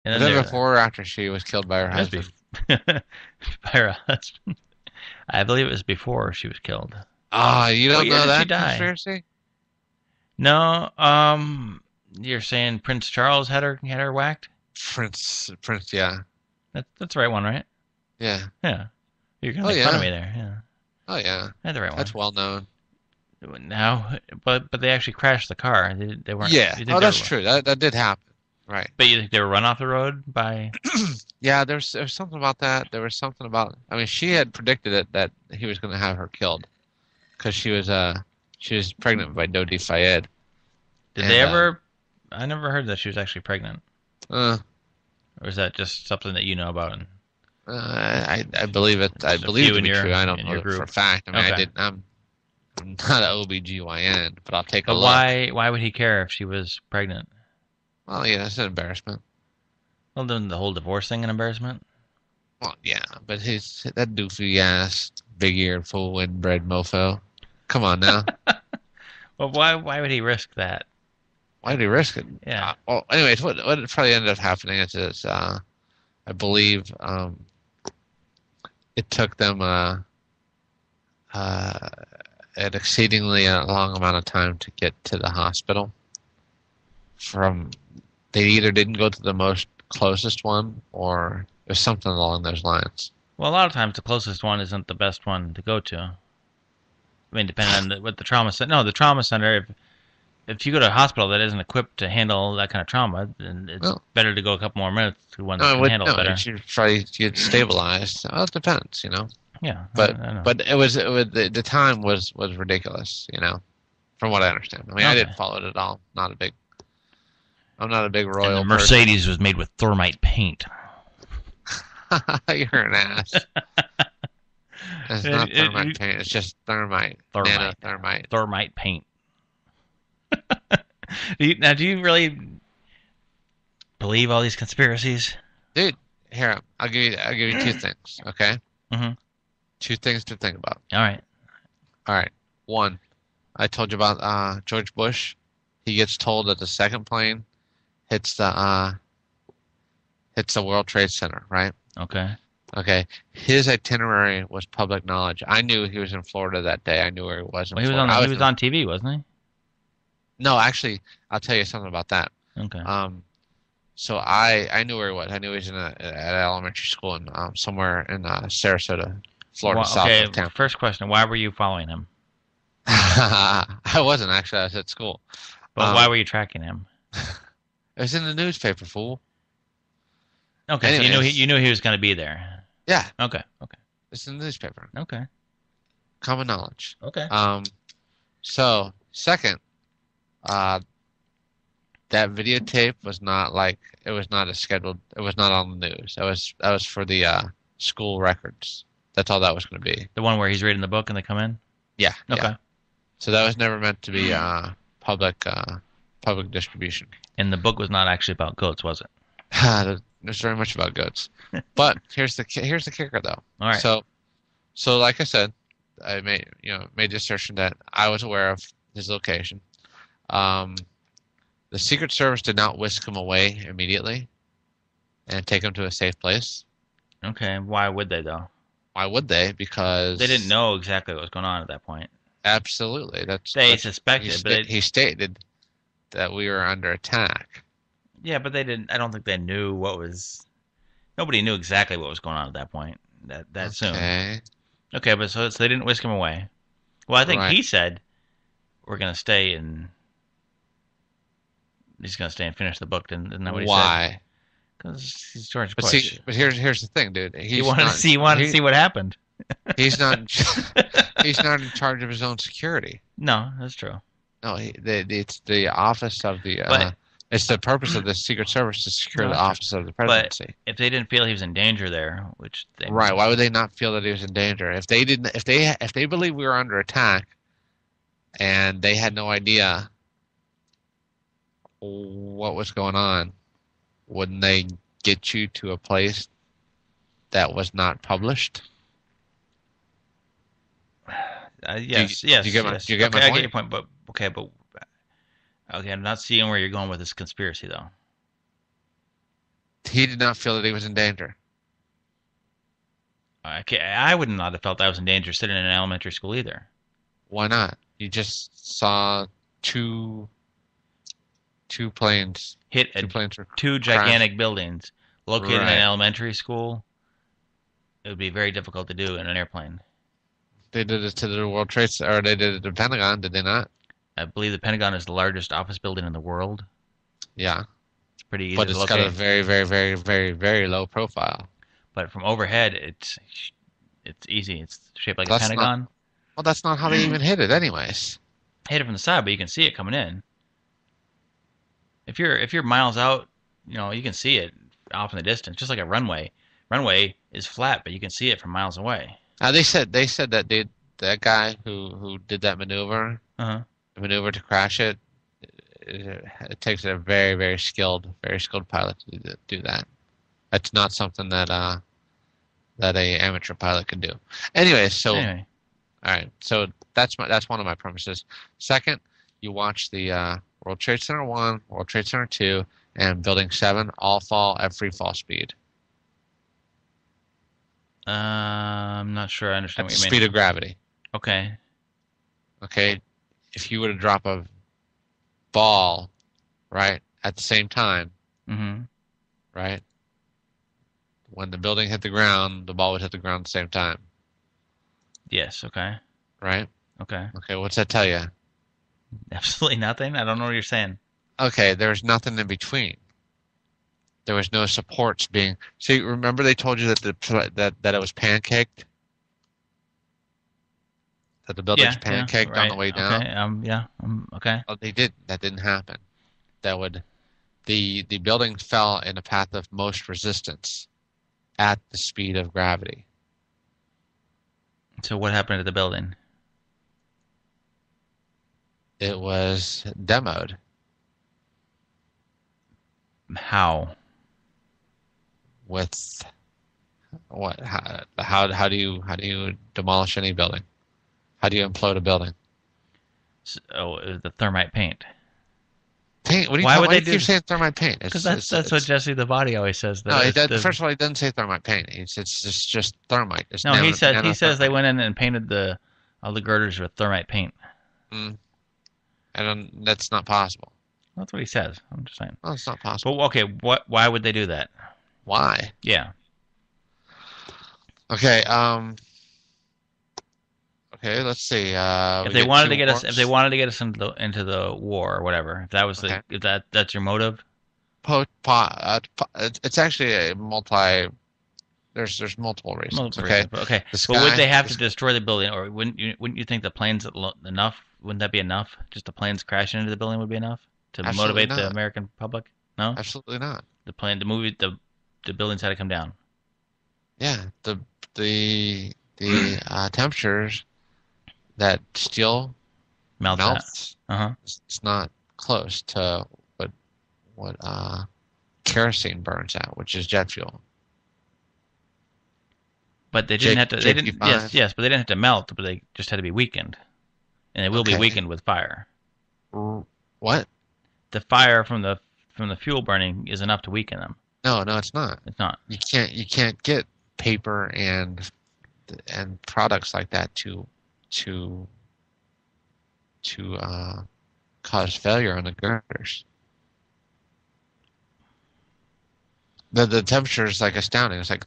And Was then that before or after she was killed by her it was husband? by her husband. I believe it was before she was killed. Ah, you What don't year know did she that die? conspiracy? No, you're saying Prince Charles had her whacked? Prince, yeah. That's the right one, right? Yeah. Yeah. You're gonna Oh, make fun of yeah. me there. Yeah, Oh, yeah. I had the right That's one. well known. Now, but they actually crashed the car. They weren't. Yeah. You think Oh, they that's were? true. That did happen. Right. But you think they were run off the road by? Yeah, there's something about that. There was something about. I mean, she had predicted it that he was going to have her killed because she was pregnant by Dodi Fayed, Did they and ever? I never heard that she was actually pregnant. uh, Or is that just something that you know about and I believe it. I just a believe it few to be true. I don't in know your it for a group? fact. I mean, I Okay. didn't. I'm not an OBGYN, but I'll take a But look. why would he care if she was pregnant? Well, yeah, it's an embarrassment. Well, then the whole divorce thing an embarrassment? Well, yeah, but he's that doofy ass, big-eared, full inbred mofo. Come on now. Well, why would he risk that? Why did he risk it? Yeah. Well, anyways, what probably ended up happening is I believe it took them uh, an exceedingly long amount of time to get to the hospital. From they either didn't go to the most closest one, or there's something along those lines. Well, a lot of times the closest one isn't the best one to go to. I mean, depending on what the trauma center. No, the trauma center. If you go to a hospital that isn't equipped to handle that kind of trauma, then it's Well, better to go a couple more minutes to one that no, can handle no, it it better. should try to get stabilized. Well, it depends, you know. Yeah, I know. But it was the time was ridiculous, you know, from what I understand. I mean, I Okay. didn't follow it at all. I'm not a big And the royal person. Mercedes was made with thermite paint. You're an ass. It's not thermite Thermite. paint. It's just thermite, nanothermite. Thermite paint. Now, do you really believe all these conspiracies? Dude, here I'll give you two things. Okay, Mm-hmm. two things to think about. All right. All right, one, I told you about George Bush. He gets told that the second plane hits the World Trade Center, right? Okay. Okay. His itinerary was public knowledge. I knew he was in Florida that day. I knew where he was in Well, he was Florida. on he was on TV, wasn't No, actually, I'll tell you something about that. he? Okay. So I knew where he was. I knew he was at elementary school in somewhere in Sarasota, Florida, south Okay. of Tampa. First question: why were you following him? I wasn't actually. I was at school. But why were you tracking him? It was in the newspaper, fool. Okay, so Anyways, you knew he was going to be there. yeah, Okay. Okay. it's in the newspaper. Okay. Common knowledge. Okay. So second, uh, that videotape was not like it was not a scheduled. It was not on the news. That was for the school records. That's all that was going to be. The one where he's reading the book and they come in. Yeah, Okay. yeah. So that was never meant to be public distribution. And the book was not actually about goats, was it? There's very much about goats, but here's the kicker though. All right. So like I said, I made the assertion that I was aware of his location. Um, the Secret Service did not whisk him away immediately and take him to a safe place. Okay. Why would they though? Why would they? Because They didn't know exactly what was going on at that point. absolutely. They That's suspected, but he stated that we were under attack. yeah, but they didn't. I don't think they knew what was. Nobody knew exactly what was going on at that point. That soon. Okay. Okay, but so they didn't whisk him away. Well, I think Right. he said we're gonna stay and he's gonna stay and finish the book. Isn't that what he said? Why? Because he's George But Bush. see, but here's the thing, dude. He wanted to see. He wanted to see what happened. He's not. He's not in charge of his own security. No, that's true. No, it's the office of the. But It's the purpose of the Secret Service to secure no, the that's true. office of the But presidency. if they didn't feel he was in danger there, which they Right? Why would they not feel that he was in danger? If they didn't, if they believed we were under attack, and they had no idea what was going on, wouldn't they get you to a place that was not published? yes, Do yes, you get my yes. do you get Okay, my I get point? your point. But okay, I'm not seeing where you're going with this conspiracy though. He did not feel that he was in danger. I would not have felt I was in danger sitting in an elementary school either. Why not? You just saw two planes. Hit Two planes were two gigantic buildings located in Right. an elementary school. It would be very difficult to do in an airplane. They did it to the World Trade Center, or they did it to the Pentagon, did they not? I believe the Pentagon is the largest office building in the world. Yeah. It's pretty easy But to it's locate. got a very, very, very, very, very low profile. But from overhead, it's easy. It's shaped like a That's pentagon. Well, that's not how they even hit it anyways. Hit it from the side, but you can see it coming in. If you're miles out, you can see it off in the distance, just like a runway. Runway is flat, but you can see it from miles away. They said that that guy who did that maneuver, Uh-huh. the maneuver to crash it, it takes a very, very skilled pilot to do that. That's not something that a amateur pilot can do. Anyway, so Anyway, all right, so that's one of my premises. Second, you watch the World Trade Center 1, World Trade Center 2, and Building 7 all fall at free fall speed. I'm not sure I At understand the what you speed mean. of gravity. Okay. Okay, if you were to drop a ball, right, at the same time, Mm-hmm. right, when the building hit the ground, the ball would hit the ground at the same time, Yes. Okay. right? Okay. Okay, what's that tell you? Absolutely nothing. I don't know what you're saying. Okay, there's nothing in between. There was no supports being. See, remember they told you that it was pancaked, that the building's pancaked on the way down. Okay. Yeah. Okay. Oh, they did. That didn't happen. The building fell in a path of most resistance at the speed of gravity. So what happened to the building? It was demoed. How? With what? How do you demolish any building? How do you implode a building? Oh, it was the thermite paint. Paint? What do you? Why would why they do you keep saying thermite paint? Because that's what Jesse the Body always says. No, first of all, he doesn't say thermite paint. It's just thermite. It's No, he says nanothermite. they went in and painted all the girders with thermite paint. That's not possible. That's what he says. I'm just saying. No, it's not possible. But okay, why would they do that? Why? Yeah. Okay. Okay. Let's see. If they wanted to get us into the war or whatever, if that was if that's your motive. It's actually a multi. There's multiple reasons. Okay. Okay. But would they have to destroy the building, or wouldn't you think the planes enough? Wouldn't that be enough? Just the planes crashing into the building would be enough to Absolutely motivate the not. American public? No. Absolutely not. The buildings had to come down. Yeah. The temperatures that steel melts. Uh-huh. It's not close to what kerosene burns at, which is jet fuel. But they didn't have to. They didn't. JP5. Yes, but they didn't have to melt. But they just had to be weakened, and they will be weakened with fire. What? The fire from the fuel burning is enough to weaken them. No, it's not. It's not. You can't get paper and products like that to cause failure on the girders. The temperature is like astounding. It's like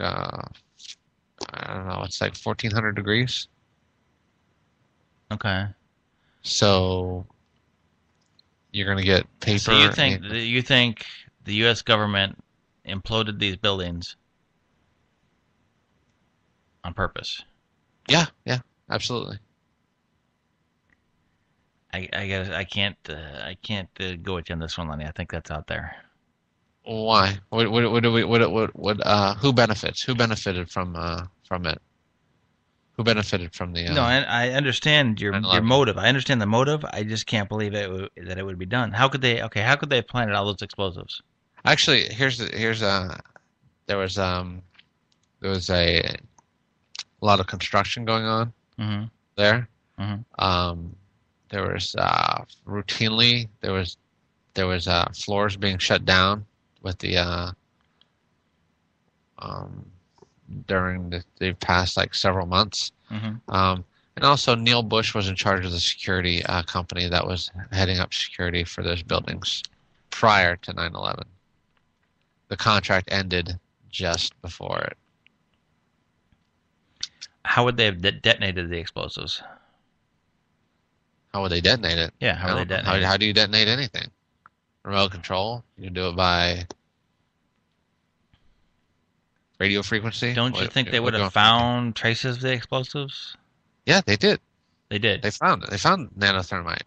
I don't know. It's like 1,400 degrees. Okay. So you're gonna get paper. So you think the U.S. government imploded these buildings on purpose? Yeah, absolutely. I guess I can't go with you on this one, Lenny. I think that's out there. Why? Who benefits? Who benefited from it? Who benefited from the? No, I understand your motive. I understand the motive. I just can't believe that it would be done. How could they? Okay, how could they have planted all those explosives? Actually, there was a lot of construction going on there. Mm-hmm. There was routinely there was floors being shut down with the um, during the past like several months. And also Neil Bush was in charge of the security company that was heading up security for those buildings prior to 9/11. The contract ended just before it. How would they have detonated the explosives? How would they detonate it? Yeah, how would they detonate it? How do you detonate anything? Remote control? You can do it by radio frequency? Don't you think they would have found traces of the explosives? Yeah, they did. They did. They found nanothermite.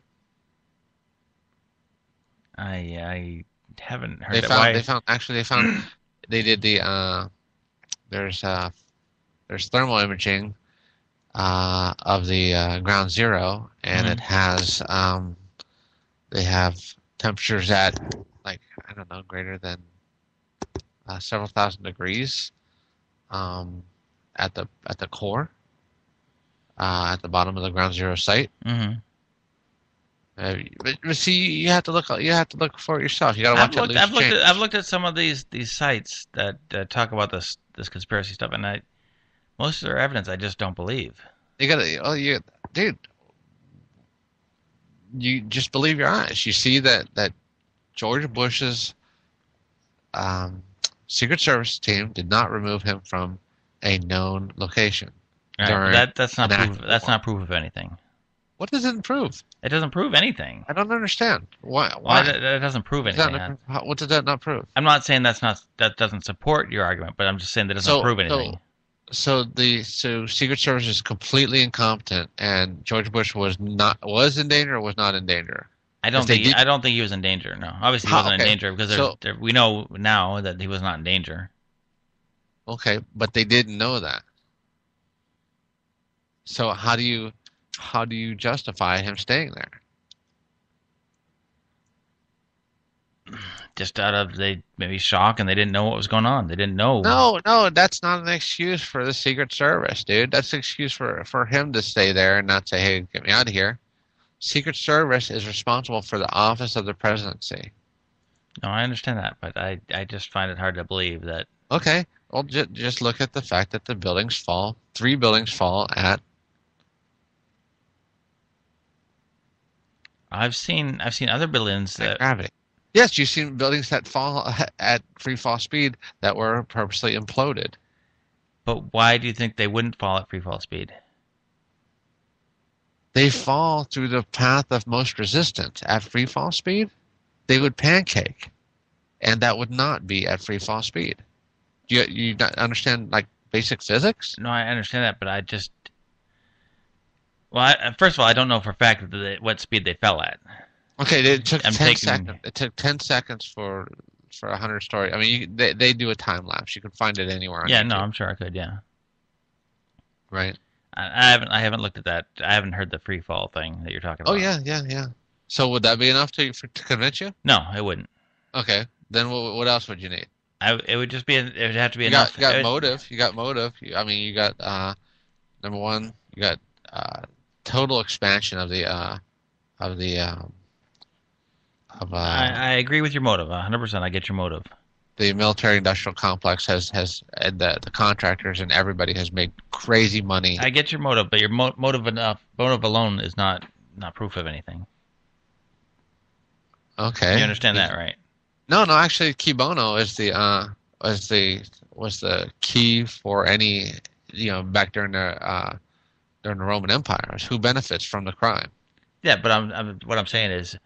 I haven't heard They that. found. Why? They found. They did the. There's thermal imaging of the ground zero, and it has. They have temperatures at like I don't know greater than several thousand degrees at the core. At the bottom of the ground zero site. But see, you have to look. You have to look for it yourself. You got to watch it. I've looked at some of these sites that talk about this conspiracy stuff, and most of their evidence I just don't believe. You got to. Oh, dude. You just believe your eyes. You see that George Bush's Secret Service team did not remove him from a known location. Right, that's not proof. That's not proof of anything. What does it prove? It doesn't prove anything. I don't understand. Why? That doesn't prove anything. What does that not prove? I'm not saying that doesn't support your argument, but I'm just saying that doesn't prove anything. So Secret Service is completely incompetent, and George Bush was in danger or was not in danger. I don't think he was in danger. No, obviously he wasn't in danger because we know now that he was not in danger. Okay, but they didn't know that. So how do you justify him staying there? Just out of maybe shock, and they didn't know what was going on. They didn't know. No, that's not an excuse for the Secret Service, dude. That's an excuse for him to stay there and not say, "Hey, get me out of here." Secret Service is responsible for the office of the presidency. No, I understand that, but I just find it hard to believe that. Okay, well, just look at the fact that the buildings fall. 3 buildings fall at. I've seen other buildings that gravity. Yes, you've seen buildings that fall at free fall speed that were purposely imploded. But why do you think they wouldn't fall at free fall speed? They fall through the path of most resistance. At free fall speed, they would pancake, and that would not be at free fall speed. Do you not understand like basic physics? No, I understand that, but I just. Well, first of all, I don't know for a fact what speed they fell at. Okay, it took 10 seconds. It took 10 seconds for a 100-story. I mean, they do a time lapse. You can find it anywhere on YouTube. No, I'm sure I could. Yeah. Right. I haven't looked at that. I haven't heard the free fall thing that you're talking about. Oh yeah. So would that be enough to convince you? No, it wouldn't. Okay, then what else would you need? It would just be. It would have to be enough. You got motive. You got motive. I mean, you got number one. You got total expansion of the. I agree with your motive. 100%. I get your motive. The military-industrial complex has the contractors and everybody has made crazy money. I get your motive, but your motive alone is not proof of anything. Okay. You understand that, right? No. Actually, key bono is was the key for any back during the Roman Empire. Who benefits from the crime? Yeah, but what I'm saying is,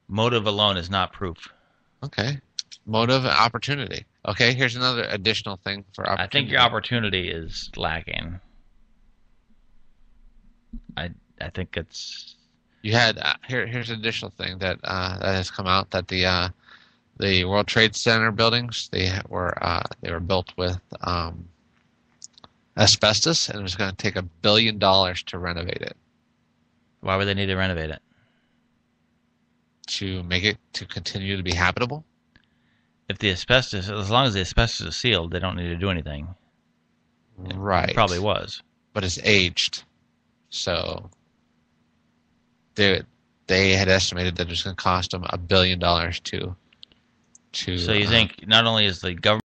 motive alone is not proof. Okay. Motive and opportunity. Okay, here's another additional thing for opportunity. I think your opportunity is lacking. I think it's. You had here's an additional thing that has come out that the World Trade Center buildings they were built with asbestos and it was going to take $1 billion to renovate it. Why would they need to renovate it? To make it to continue to be habitable. If the asbestos, as long as the asbestos is sealed, they don't need to do anything. Right. It probably was. But it's aged. So they had estimated that it was going to cost them $1 billion to to So you think not only is the government